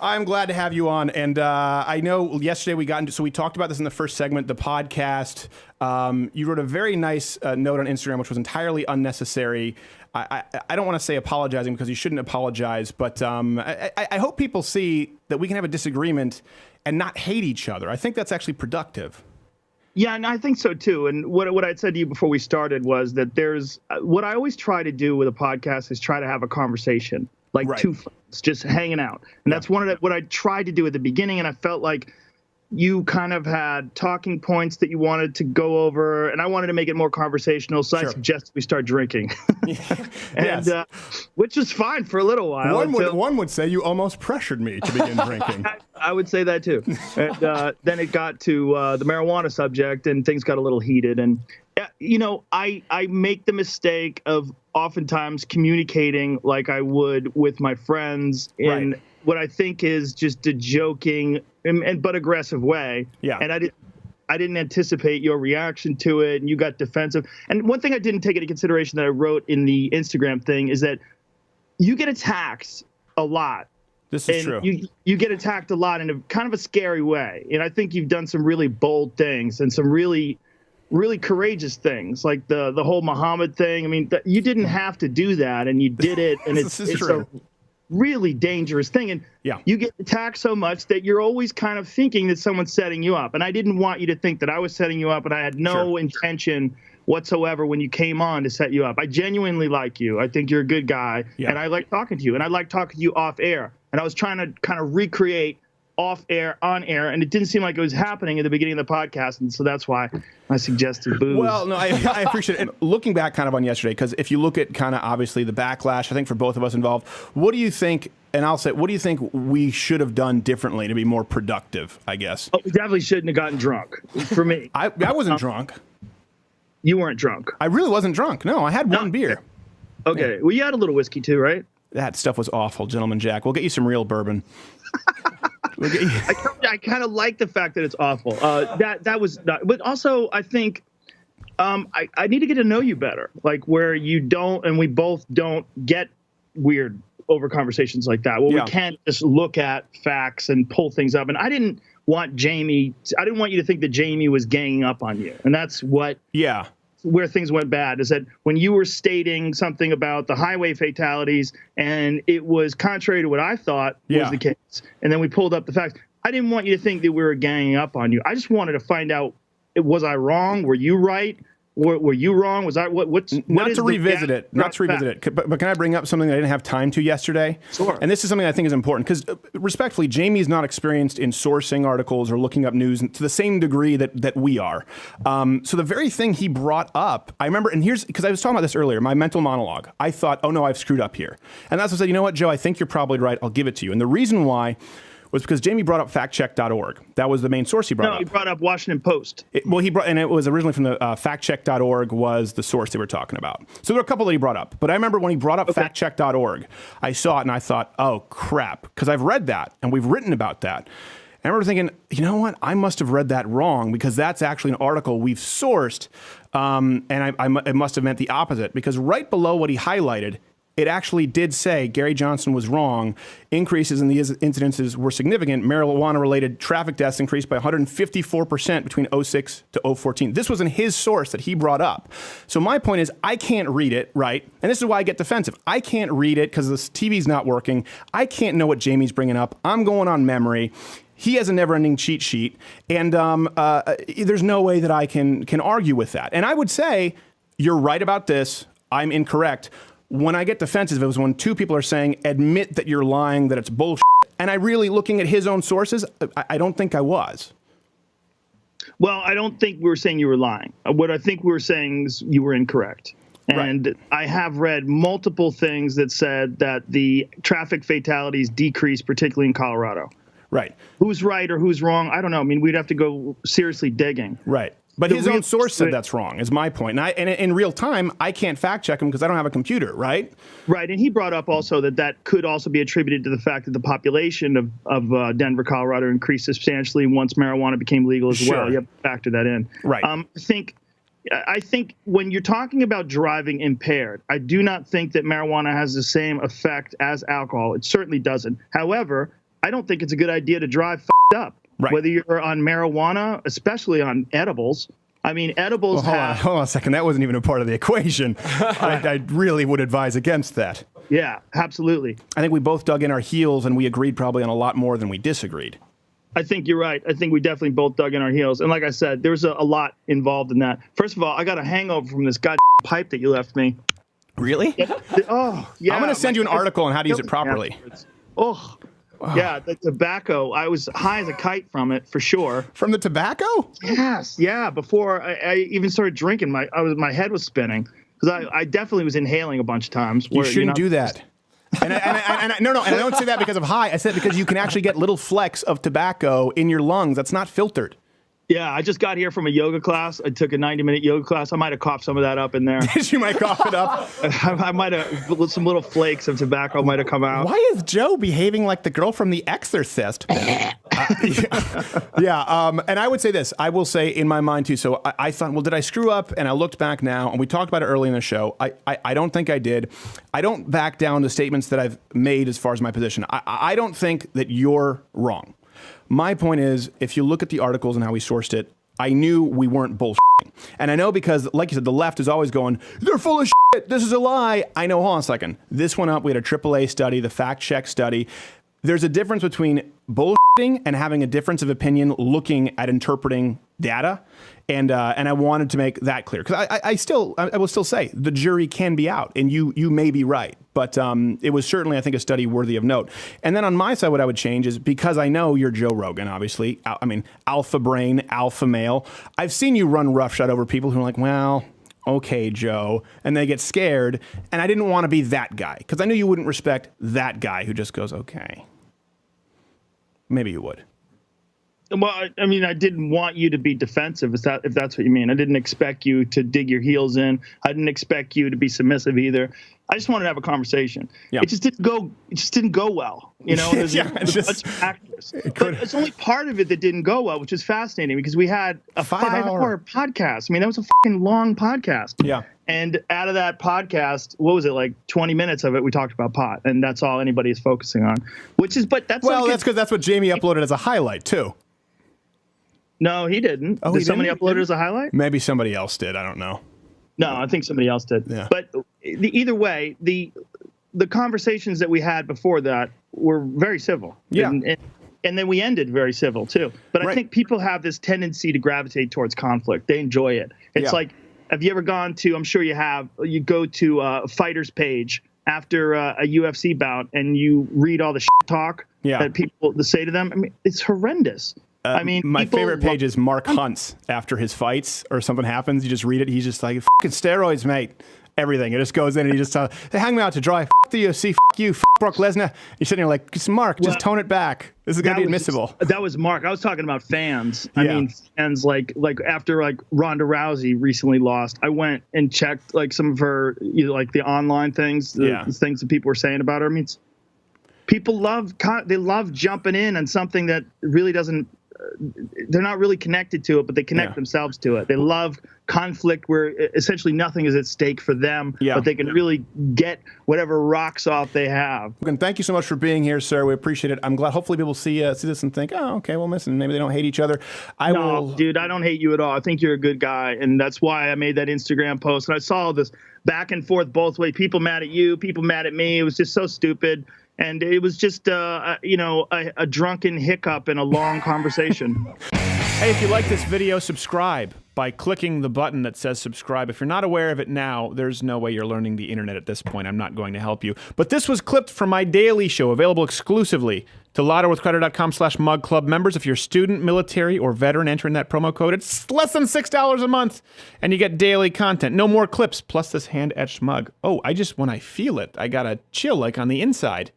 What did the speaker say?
I'm glad to have you on. And I know yesterday we got into, so we talked about this in the first segment, the podcast. You wrote a very nice note on Instagram, which was entirely unnecessary. I don't want to say apologizing because you shouldn't apologize, but I hope people see that we can have a disagreement and not hate each other. I think that's actually productive. Yeah, and I think so too. And what I'd said to you before we started was that there's what I always try to do with a podcast is try to have a conversation, like two friends just hanging out. And that's what I tried to do at the beginning. And I felt like you kind of had talking points that you wanted to go over, and I wanted to make it more conversational. So I suggested we start drinking, and which is fine for a little while. One would say you almost pressured me to begin drinking. I would say that too. And then it got to the marijuana subject, and things got a little heated. And you know, I make the mistake of oftentimes communicating like I would with my friends in what I think is just a joking but aggressive way. Yeah. And I didn't anticipate your reaction to it, and you got defensive. And one thing I didn't take into consideration that I wrote in the Instagram thing is that you get attacked a lot. This is true. You get attacked a lot in a kind of a scary way. And I think you've done some really bold things and some really courageous things, like the whole Muhammad thing. I mean, you didn't have to do that, and you did it, and it's a really dangerous thing. And you get attacked so much that you're always kind of thinking that someone's setting you up. And I didn't want you to think that I was setting you up, and I had no intention whatsoever when you came on to set you up. I genuinely like you. I think you're a good guy, and I like talking to you, and I like talking to you off air. And I was trying to kind of recreate off air, on air, and it didn't seem like it was happening at the beginning of the podcast, and so that's why I suggested booze. Well, no, I appreciate it. And looking back kind of on yesterday, because if you look at kind of obviously the backlash, I think for both of us involved, what do you think, and I'll say, what do you think we should have done differently to be more productive, I guess? Oh, we definitely shouldn't have gotten drunk, for me. I wasn't drunk. You weren't drunk. I really wasn't drunk. No, I had one beer. Okay. Well, you had a little whiskey too, right? That stuff was awful, Gentleman Jack. We'll get you some real bourbon. I kind of like the fact that it's awful. That was not, but also I think I need to get to know you better, like where you don't, and we both don't get weird over conversations like that. Well, we can't just look at facts and pull things up. And I didn't want you to think that Jamie was ganging up on you. And that's what, where things went bad, is that when you were stating something about the highway fatalities and it was contrary to what I thought was the case, and then we pulled up the facts, I didn't want you to think that we were ganging up on you. I just wanted to find out, was I wrong? Were you right? Were you wrong? Was I not to revisit it? But can I bring up something that I didn't have time to yesterday? Sure. And this is something I think is important because, respectfully, Jamie is not experienced in sourcing articles or looking up news to the same degree that we are. So the very thing he brought up, I remember, and here's because I was talking about this earlier, my mental monologue. I thought, oh no, I've screwed up here, and that's what I said. You know what, Joe? I think you're probably right. I'll give it to you. And the reason why was because Jamie brought up factcheck.org. That was the main source he brought up. No, he brought up Washington Post. And it was originally from the factcheck.org was the source they were talking about. So there were a couple that he brought up. But I remember when he brought up factcheck.org, I saw it and I thought, oh, crap, because I've read that and we've written about that. And I remember thinking, you know what? I must have read that wrong because that's actually an article we've sourced. And it must have meant the opposite, because right below what he highlighted, it actually did say Gary Johnson was wrong. Increases in the incidences were significant. Marijuana-related traffic deaths increased by 154% between 06 to 014. This was in his source that he brought up. So my point is, I can't read it, right? And this is why I get defensive. I can't read it because this TV's not working. I can't know what Jamie's bringing up. I'm going on memory. He has a never-ending cheat sheet, and there's no way that I can argue with that. And I would say, you're right about this. I'm incorrect. When I get defensive, it was when two people are saying, admit that you're lying, that it's bullshit. And I really, looking at his own sources, I don't think I was. Well, I don't think we were saying you were lying. What I think we were saying is you were incorrect. And I have read multiple things that said that the traffic fatalities decreased, particularly in Colorado. Right. Who's right or who's wrong? I don't know. I mean, we'd have to go seriously digging. Right. But his own source said that's wrong, is my point. And in real time, I can't fact check him because I don't have a computer, right? Right. And he brought up also that could also be attributed to the fact that the population of Denver, Colorado increased substantially once marijuana became legal as well. You have to factor that in. Right. I think when you're talking about driving impaired, I do not think that marijuana has the same effect as alcohol. It certainly doesn't. However, I don't think it's a good idea to drive f***ed up. Right. Whether you're on marijuana, especially on edibles. I mean, edibles hold on a second. That wasn't even a part of the equation. I really would advise against that. Yeah, absolutely. I think we both dug in our heels and we agreed probably on a lot more than we disagreed. I think you're right. I think we definitely both dug in our heels. And like I said, there's a lot involved in that. First of all, I got a hangover from this goddamn pipe that you left me. Really? Oh, yeah. I'm going to send you an article on how to use it properly. Oh, yeah, the tobacco. I was high as a kite from it, for sure. From the tobacco? Yes, yeah. Before I even started drinking, my head was spinning because I definitely was inhaling a bunch of times. You shouldn't do that. And I don't say that because of high. I said because you can actually get little flecks of tobacco in your lungs. That's not filtered. Yeah, I just got here from a yoga class. I took a 90-minute yoga class. I might have coughed some of that up in there. You might cough it up. I might have, some little flakes of tobacco might have come out. Why is Joe behaving like the girl from The Exorcist? Yeah, and I would say this. I will say in my mind too. So I thought, well, did I screw up? And I looked back now, and we talked about it early in the show. I don't think I did. I don't back down the statements that I've made as far as my position. I don't think that you're wrong. My point is, if you look at the articles and how we sourced it, I knew we weren't bullshitting. And I know because, like you said, the left is always going, they're full of shit. This is a lie. I know, hold on a second. This went up. We had a AAA study, the fact check study. There's a difference between bullshitting and having a difference of opinion looking at interpreting data. And I wanted to make that clear because I will still say the jury can be out and you may be right. But it was certainly, I think, a study worthy of note. And then on my side, what I would change is because I know you're Joe Rogan, obviously. I mean, alpha brain, alpha male. I've seen you run roughshod over people who are like, well, okay, Joe. And they get scared. And I didn't want to be that guy because I knew you wouldn't respect that guy who just goes, okay. Maybe you would. Well, I mean, I didn't want you to be defensive, if that's what you mean. I didn't expect you to dig your heels in. I didn't expect you to be submissive either. I just wanted to have a conversation. Yeah. It just didn't go well. You know, there's a bunch of factors. But it's only part of it that didn't go well, which is fascinating because we had a 5-hour podcast. I mean, that was a fucking long podcast. Yeah. And out of that podcast, what was it, like 20 minutes of it, we talked about pot, and that's all anybody is focusing on. Which is, but that's that's because that's what Jamie uploaded as a highlight too. No, he didn't. Oh, did somebody upload it as a highlight? Maybe somebody else did. I don't know. No, I think somebody else did. Yeah. But either way, the conversations that we had before that were very civil. Yeah. And then we ended very civil too. But I think people have this tendency to gravitate towards conflict. They enjoy it. It's like, have you ever gone to, I'm sure you have, you go to a fighter's page after a UFC bout and you read all the shit talk that people say to them? I mean, it's horrendous. I mean, my favorite page is Mark Hunt's after his fights or something happens. You just read it. He's just like, fucking steroids, mate. Everything. It just goes in and he just they hang me out to dry. F the UFC. F you. F Brock Lesnar. You're sitting there like, Mark, just tone it back. This is going to be admissible. That was Mark. I was talking about fans. I mean, fans like after like Ronda Rousey recently lost, I went and checked like some of her, like the online things, the things that people were saying about her. I mean, people love jumping in on something that really doesn't, they're not really connected to it, but they connect themselves to it. They love conflict where essentially nothing is at stake for them, but they can really get whatever rocks off they have. And thank you so much for being here, sir. We appreciate it. I'm glad hopefully people see this and think, oh, okay, well, listen, maybe they don't hate each other. Dude, I don't hate you at all. I think you're a good guy, and that's why I made that Instagram post. And I saw this back and forth both ways. People mad at you, people mad at me. It was just so stupid. And it was just, a drunken hiccup in a long conversation. Hey, if you like this video, subscribe by clicking the button that says subscribe. If you're not aware of it now, there's no way you're learning the internet at this point. I'm not going to help you. But this was clipped from my daily show, available exclusively to LottoWithCreditor.com/MugClub members. If you're a student, military, or veteran, enter in that promo code. It's less than $6 a month, and you get daily content. No more clips, plus this hand-etched mug. Oh, when I feel it, I got a chill like on the inside.